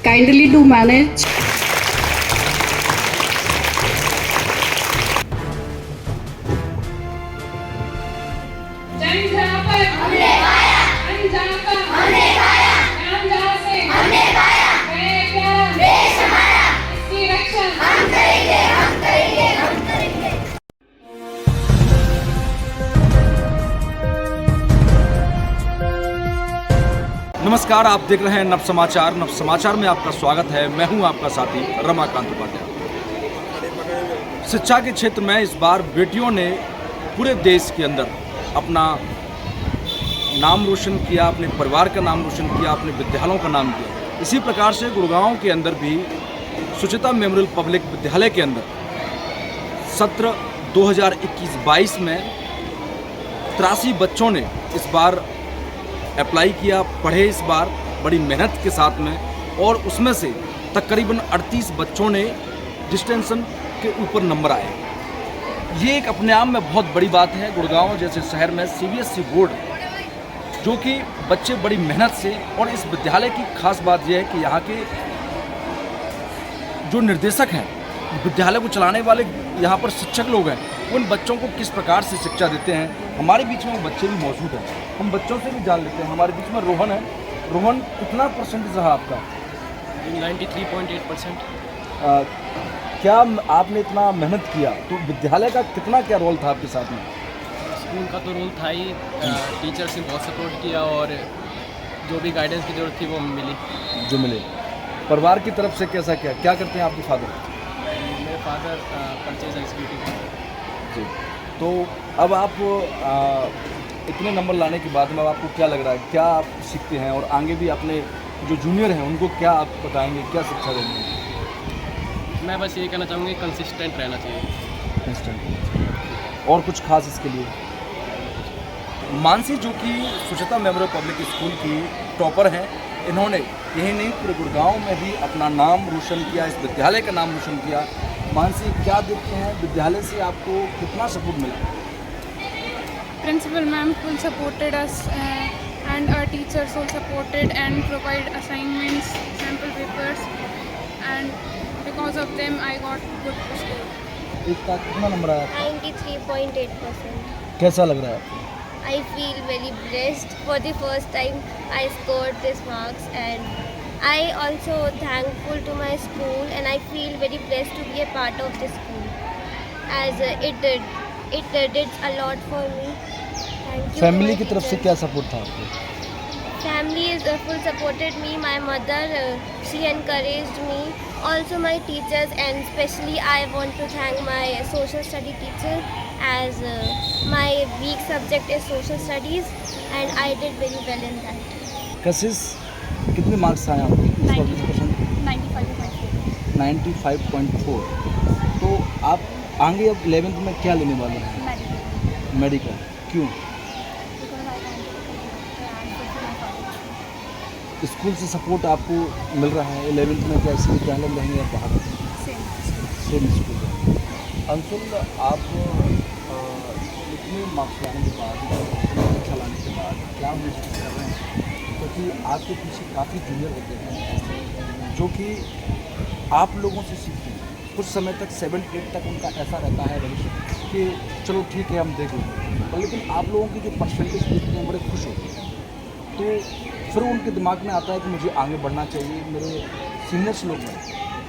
kindly do manage. जंग जहाँ पर हमने गाया, अन्न जहाँ पर हमने गाया, ज्ञान जहाँ से हमने गाया, गए प्यारा देश हमारा, इसकी रक्षा हम करेंगे, हम करेंगे, हम करेंगे। नमस्कार, आप देख रहे हैं नव समाचार। नव समाचार में आपका स्वागत है। मैं हूं आपका साथी रमाकांत उपाध्याय। शिक्षा के क्षेत्र में इस बार बेटियों ने पूरे देश के अंदर अपना नाम रोशन किया, अपने परिवार का नाम रोशन किया, अपने विद्यालयों का नाम किया। इसी प्रकार से गुड़गांव के अंदर भी सुचिता मेमोरियल पब्लिक विद्यालय के अंदर सत्र 2021-22 में 83 बच्चों ने इस बार अप्लाई किया, पढ़े इस बार बड़ी मेहनत के साथ में, और उसमें से तकरीबन 38 बच्चों ने डिस्टिंक्शन के ऊपर नंबर आए। ये एक अपने आप में बहुत बड़ी बात है। गुड़गांव जैसे शहर में सीबीएसई बोर्ड, जो कि बच्चे बड़ी मेहनत से, और इस विद्यालय की खास बात यह है कि यहाँ के जो निर्देशक हैं, विद्यालय को चलाने वाले यहाँ पर शिक्षक लोग हैं, उन बच्चों को किस प्रकार से शिक्षा देते हैं। हमारे बीच में वो बच्चे भी मौजूद हैं, हम बच्चों से भी जान लेते हैं। हमारे बीच में रोहन है। रोहन, कितना परसेंटेज रहा आपका? 93.8%। क्या आपने इतना मेहनत किया तो विद्यालय का कितना क्या रोल था आपके साथ में? स्कूल का तो रोल था ही, टीचर्स ने बहुत सपोर्ट किया और जो भी गाइडेंस की ज़रूरत थी वो मिली, जो मिले। परिवार की तरफ से कैसा क्या क्या करते हैं आपके फादर? मेरे फादर परचेज एग्जीक्यूटिव। जी। तो अब आप इतने नंबर लाने के बाद में अब आपको क्या लग रहा है, क्या आप सीखते हैं, और आगे भी अपने जो जूनियर हैं उनको क्या आप बताएंगे, क्या शिक्षा देंगे? मैं बस ये कहना चाहूँगी कंसिस्टेंट रहना चाहिए। और कुछ खास इसके लिए? मानसी, जो कि सुचिता मेमोरियल पब्लिक स्कूल की टॉपर हैं, इन्होंने यही नहीं पूरे गुड़गांव में भी अपना नाम रोशन किया, इस विद्यालय का नाम रोशन किया। मानसी, क्या देखते हैं विद्यालय से आपको कितना सपोर्ट मिला? Principal ma'am full supported us and our teachers all supported and provide assignments, sample papers, and because of them I got good score. इसका कितना नंबर आया? 93.8%. कैसा लग रहा है आपको? I feel very blessed. For the first time I scored this marks, and I also thankful to my school, and I feel very blessed to be a part of this school, as it did a lot for me. Thank you. Family की तरफ से क्या support था आपको? Family is full supported me. My mother, she encouraged me. Also my teachers, and especially I want to thank my social study teacher, as my weak subject is social studies, and I did very well in that. कशिश, कितने marks आए आपको? 95.4। तो आप आगे अब 11th में क्या लेने वाले हैं? मेडिकल। क्यों? स्कूल से सपोर्ट आपको मिल रहा है? 11th में क्या इसी विद्यालय में रहेंगे या बाहर? सेम स्कूल में। अंशुल, आप इतने मार्क्स लाने के बाद, शिक्षा लाने के बाद क्या महसूस कर रहे हैं? क्योंकि आपके पीछे काफ़ी जूनियर होते हैं जो कि आप लोगों से सीखते हैं। कुछ समय तक 7-8 तक उनका ऐसा रहता है भविष्य कि चलो ठीक है हम देख लेंगे, लेकिन आप लोगों की जो परसेंटेज देखते हैं बड़े खुश होते हैं। तो फिर उनके दिमाग में आता है कि मुझे आगे बढ़ना चाहिए, मेरे सीनियर्स लोग हैं।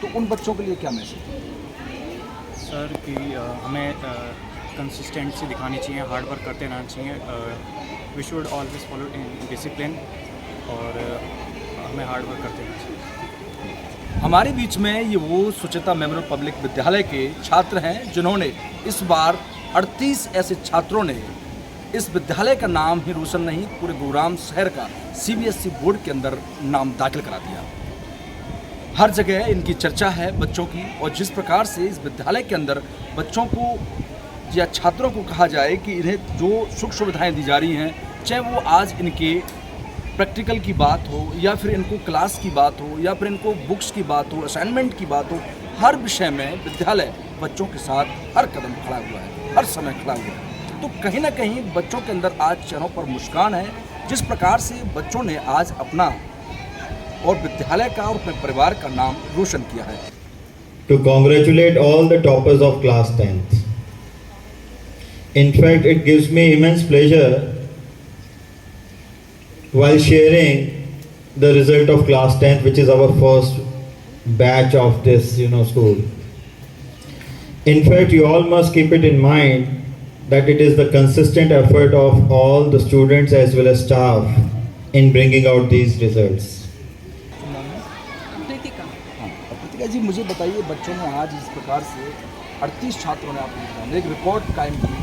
तो उन बच्चों के लिए क्या मैसेज? सर कि हमें कंसिस्टेंसी दिखानी चाहिए, हार्ड वर्क करते रहना चाहिए। We should always follow in discipline, और हमें हार्ड वर्क करते रहना चाहिए। हमारे बीच में ये वो सुचिता मेमोरियल पब्लिक विद्यालय के छात्र हैं जिन्होंने इस बार 38 ऐसे छात्रों ने इस विद्यालय का नाम ही रोशन नहीं, पूरे गुरुग्राम शहर का सीबीएसई बोर्ड के अंदर नाम दाखिल करा दिया। हर जगह इनकी चर्चा है बच्चों की, और जिस प्रकार से इस विद्यालय के अंदर बच्चों को या छात्रों को कहा जाए कि इन्हें जो सुख सुविधाएं दी जा रही हैं, चाहे वो आज इनके प्रैक्टिकल की बात हो, या फिर इनको क्लास की बात हो, या फिर इनको बुक्स की बात हो, असाइनमेंट की बात हो, हर विषय में विद्यालय बच्चों के साथ हर कदम खड़ा हुआ है, हर समय खड़ा हुआ है। तो कहीं ना कहीं बच्चों के अंदर आज चेहरों पर मुस्कान है। जिस प्रकार से बच्चों ने आज अपना और विद्यालय का और अपने परिवार का नाम रोशन किया है। To congratulate all the toppers of class 10th. In fact, it gives me immense pleasure while sharing the result of class 10th, which is our first batch of this school. In fact, you all must keep it in mind that it is the consistent effort of all the students as well as staff in bringing out these results. हाँ, कृतिका जी मुझे बताइए, बच्चों ने आज इस प्रकार से 38 छात्रों ने आपने एक रिकॉर्ड कायम की,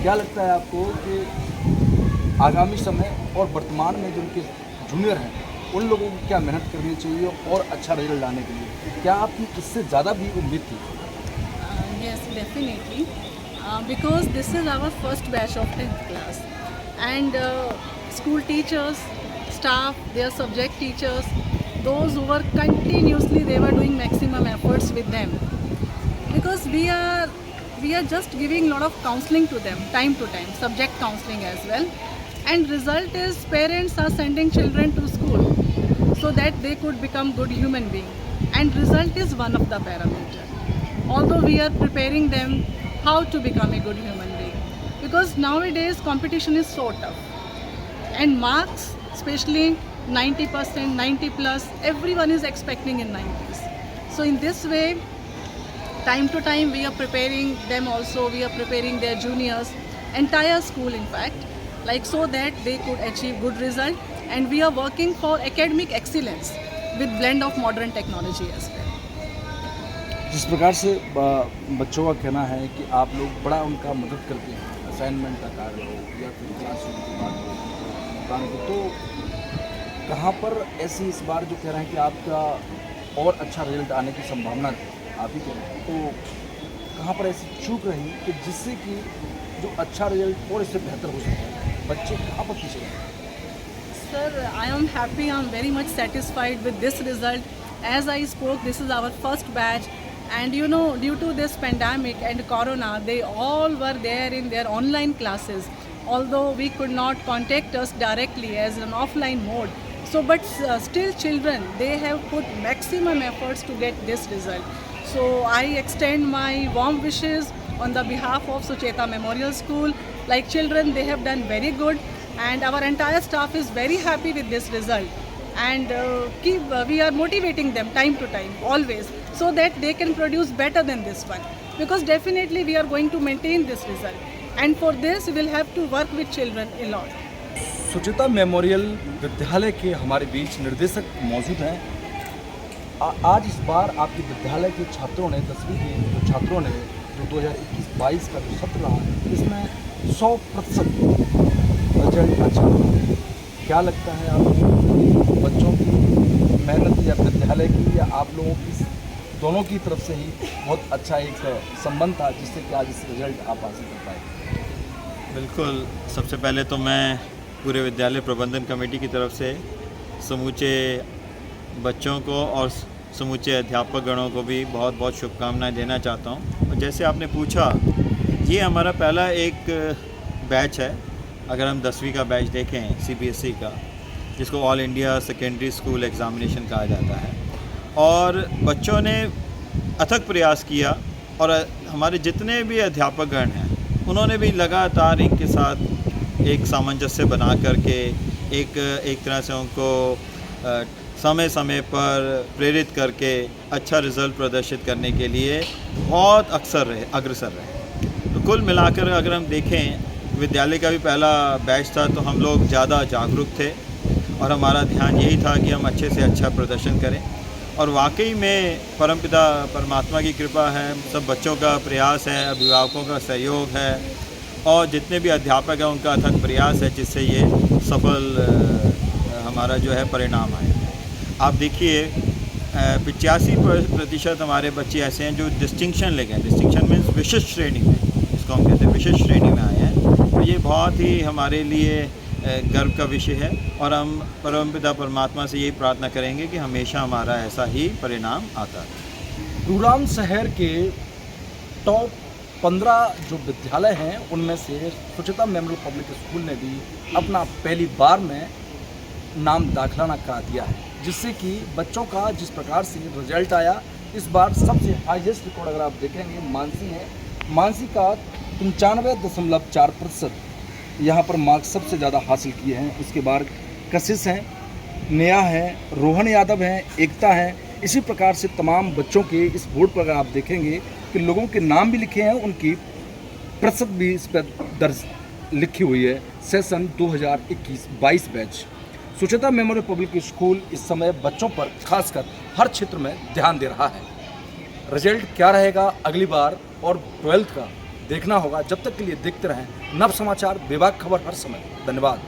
क्या लगता है आपको कि आगामी समय और वर्तमान में जो उनके जूनियर हैं उन लोगों को क्या मेहनत करनी चाहिए और अच्छा रिजल्ट लाने के लिए, क्या आपकी इससे ज़्यादा भी उम्मीद थी? Yes, definitely. Because this is our first batch of 10th class, and school teachers, staff, their subject teachers, those who were continuously, they were doing maximum efforts with them, because we are just giving lot of counseling to them time to time, subject counseling as well, and result is parents are sending children to school so that they could become good human being, and result is one of the parameter. Although we are preparing them how to become a good human being, because nowadays competition is so tough, and marks, especially 90%, 90 plus, everyone is expecting in 90s. So in this way, time to time we are preparing them also, we are preparing their juniors, entire school in fact, like so that they could achieve good result, and we are working for academic excellence with blend of modern technology as well. जिस प्रकार से बच्चों का कहना है कि आप लोग बड़ा उनका मदद करते हैं, असाइनमेंट का कार्य हो या फिर क्लासरूम की बात हो, काम को, तो कहाँ पर ऐसी इस बार जो कह रहे हैं कि आपका और अच्छा रिजल्ट आने की संभावना थी, आप ही कह रहे हैं, तो कहाँ पर ऐसी चूक रही कि जिससे कि जो अच्छा रिजल्ट और इससे बेहतर हो सकता है, बच्चे कहाँ पर पीछे रहे? Sir, I am happy, I am very much satisfied with this result. As I spoke, this is our first batch. And due to this pandemic and corona, they all were there in their online classes, although we could not contact us directly as an offline mode. So but still children, they have put maximum efforts to get this result. So I extend my warm wishes on the behalf of Sucheta Memorial School. Like children, they have done very good, and our entire staff is very happy with this result. And we are motivating them time to time, always, so that they can produce better than this one, because definitely we are going to maintain this result, and for this we will have to work with children a lot. Sucheta memorial विद्यालय के हमारे बीच निर्देशक मौजूद हैं। आज इस बार आपके विद्यालय के छात्रों ने 10वीं के जो छात्रों ने जो 2021-22 का जो सत्र रहा, इसमें 100% रिजल्ट अच्छा रहा। क्या लगता है आपको, बच्चों की मेहनत या विद्यालय की या आप लोगों की दोनों की तरफ से ही बहुत अच्छा एक संबंध था जिससे कि आज इस रिजल्ट आप हासिल कर पाए? बिल्कुल, सबसे पहले तो मैं पूरे विद्यालय प्रबंधन कमेटी की तरफ से समूचे बच्चों को और समूचे अध्यापक गणों को भी बहुत बहुत शुभकामनाएं देना चाहता हूं। और जैसे आपने पूछा, ये हमारा पहला एक बैच है। अगर हम 10वीं का बैच देखें CBSE का, जिसको all India secondary school examination कहा जाता है, और बच्चों ने अथक प्रयास किया, और हमारे जितने भी अध्यापकगण हैं उन्होंने भी लगातार इनके साथ एक सामंजस्य बना करके एक तरह से उनको समय समय पर प्रेरित करके अच्छा रिज़ल्ट प्रदर्शित करने के लिए बहुत अग्रसर रहे। तो कुल मिलाकर अगर हम देखें, विद्यालय का भी पहला बैच था, तो हम लोग ज़्यादा जागरूक थे और हमारा ध्यान यही था कि हम अच्छे से अच्छा प्रदर्शन करें। और वाकई में परमपिता परमात्मा की कृपा है, सब बच्चों का प्रयास है, अभिभावकों का सहयोग है, और जितने भी अध्यापक हैं उनका अथक प्रयास है, जिससे ये सफल हमारा जो है परिणाम आए। आप देखिए 85% हमारे बच्चे ऐसे हैं जो डिस्टिंक्शन ले गए। डिस्टिंक्शन मीन्स विशिष्ट श्रेणी में, इसको हम कहते हैं विशिष्ट श्रेणी में आए हैं। तो ये बहुत ही हमारे लिए गर्व का विषय है, और हम परमपिता परमात्मा से यही प्रार्थना करेंगे कि हमेशा हमारा ऐसा ही परिणाम आता है। गुरुग्राम शहर के टॉप 15 जो विद्यालय हैं उनमें से सुचेता मेमोरियल पब्लिक स्कूल ने भी अपना पहली बार में नाम दाखिला करा दिया है, जिससे कि बच्चों का जिस प्रकार से रिजल्ट आया इस बार सबसे हाईएस्ट रिकॉर्ड अगर आप देखेंगे मानसी है। मानसी का 95.4% यहाँ पर मार्क्स सबसे ज़्यादा हासिल किए हैं। उसके बाद कशिश हैं, नेहा है, रोहन यादव हैं, एकता है। इसी प्रकार से तमाम बच्चों के इस बोर्ड पर अगर आप देखेंगे कि लोगों के नाम भी लिखे हैं, उनकी प्रतिशत भी इस पर दर्ज लिखी हुई है। Session 2021-22 batch Sucheta memorial public school इस समय बच्चों पर खासकर हर क्षेत्र में ध्यान दे रहा है। रिजल्ट क्या रहेगा अगली बार और 12th का देखना होगा। जब तक के लिए देखते रहें नव समाचार, विभाग खबर हर समय। धन्यवाद।